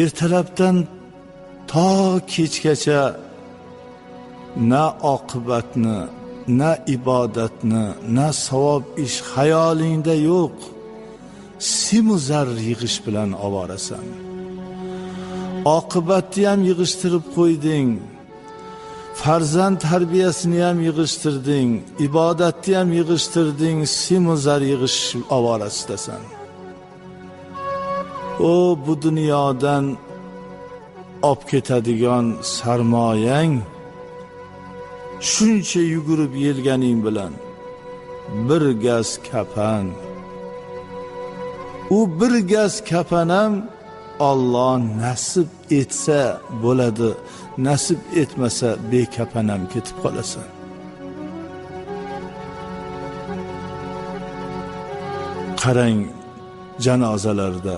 ertalabdan to kechgacha na oqibatni, na ibodatni, na savob ish xayolingda yo'q. Simu zar yig'ish bilan ovorasan. Oqibatni ham yig'ishtirib qo'yding. Farzand tarbiyasini ham yig'ishtirding, ibodatni ham yig'ishtirding, simu zar yig'ish ovorasidasan. O bu dunyodan olib ketadigan sarmoyang shuncha yugurib yelganing bilan bir gaz kapan. U bir gaz kapan ham Alloh nasib etsa bo'ladi, nasib etmasa bekapan ham ketib qolasan. Qarang, janozalarda